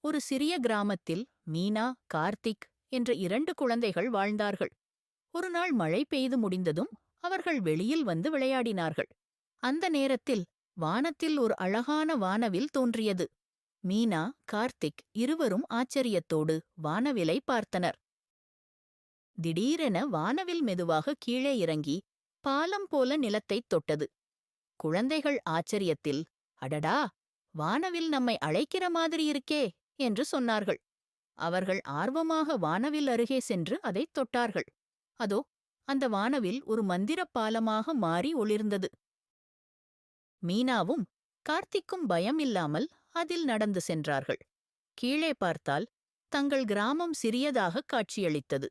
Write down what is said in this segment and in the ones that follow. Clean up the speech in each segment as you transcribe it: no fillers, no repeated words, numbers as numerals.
ஒரு சிறிய கிராமத்தில் மீனா, கார்த்திக் என்ற 2 குழந்தைகள் வாழ்ந்தார்கள். ஒருநாள் மழை பெய்து முடிந்ததும் அவர்கள் வெளியில் வந்து விளையாடினார்கள். அந்த நேரத்தில் வானத்தில் ஒரு அழகான வானவில் தோன்றியது. மீனா, கார்த்திக் இருவரும் ஆச்சரியத்தோடு வானவிலை பார்த்தனர். திடீரென வானவில் மெதுவாக கீழே இறங்கி பாலம் போல நிலத்தைத் தொட்டது. குழந்தைகள் ஆச்சரியத்தில், அடடா, வானவில் நம்மை அழைக்கிற மாதிரி இருக்கே என்று சொன்னார்கள். அவர்கள் ஆர்வமாக வானவில் அருகே சென்று அதைத் தொட்டார்கள். அதோ, அந்த வானவில் ஒரு மந்திரப் பாலமாக மாறி ஒளிர்ந்தது. மீனாவும் கார்த்திக்கும் பயம் இல்லாமல் அதில் நடந்து சென்றார்கள். கீழே பார்த்தால் தங்கள் கிராமம் சிறியதாக காட்சியளித்தது.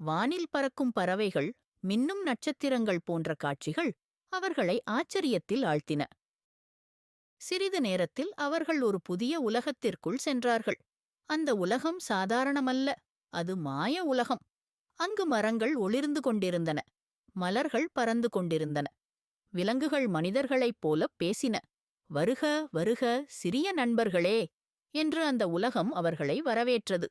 வானில் பறக்கும் பறவைகள், மின்னும் நட்சத்திரங்கள் போன்ற காட்சிகள் அவர்களை ஆச்சரியத்தில் ஆழ்த்தின. சிறிது நேரத்தில் அவர்கள் ஒரு புதிய உலகத்திற்குள் சென்றார்கள். அந்த உலகம் சாதாரணமல்ல, அது மாய உலகம். அங்கு மரங்கள் ஒளிர்ந்து கொண்டிருந்தன, மலர்கள் பறந்து கொண்டிருந்தன, விலங்குகள் மனிதர்களைப் போலப் பேசின. வருக வருக சிறிய நண்பர்களே என்று அந்த உலகம் அவர்களை வரவேற்றது.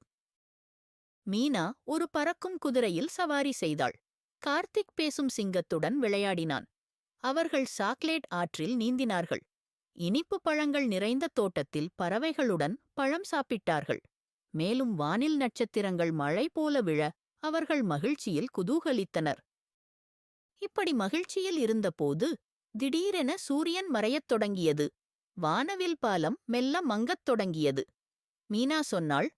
மீனா ஒரு பறக்கும் குதிரையில் சவாரி செய்தாள். கார்த்திக் பேசும் சிங்கத்துடன் விளையாடினான். அவர்கள் சாக்லேட் ஆற்றில் நீந்தினார்கள். இனிப்பு பழங்கள் நிறைந்த தோட்டத்தில் பறவைகளுடன் பழம் சாப்பிட்டார்கள். மேலும் வானில் நட்சத்திரங்கள் மழை போல விழ அவர்கள் மகிழ்ச்சியில் குதூகலித்தனர். இப்படி மகிழ்ச்சியில் இருந்தபோது திடீரென சூரியன் மறையத் தொடங்கியது. வானவில் பாலம் மெல்ல மங்கத் தொடங்கியது. மீனா சொன்னாள்,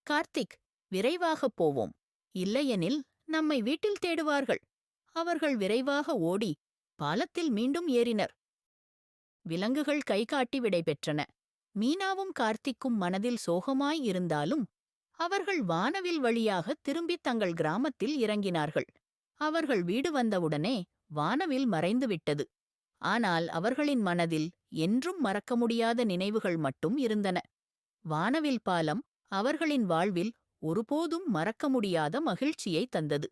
கார்த்திக், விரைவாகப் போவோம், இல்லையெனில் நம்மை வீட்டில் தேடுவார்கள். அவர்கள் விரைவாக ஓடி பாலத்தில் மீண்டும் ஏறினர். விலங்குகள் கைகாட்டி விடைபெற்றன. மீனாவும் கார்த்திக்கும் மனதில் சோகமாய் இருந்தாலும் அவர்கள் வானவில் வழியாக திரும்பி தங்கள் கிராமத்தில் இறங்கினார்கள். அவர்கள் வீடு வந்தவுடனே வானவில் மறைந்துவிட்டது. ஆனால் அவர்களின் மனதில் என்றும் மறக்க முடியாத நினைவுகள் மட்டும் இருந்தன. வானவில் பாலம் அவர்களின் வாழ்வில் ஒருபோதும் மறக்க முடியாத மகிழ்ச்சியை தந்தது.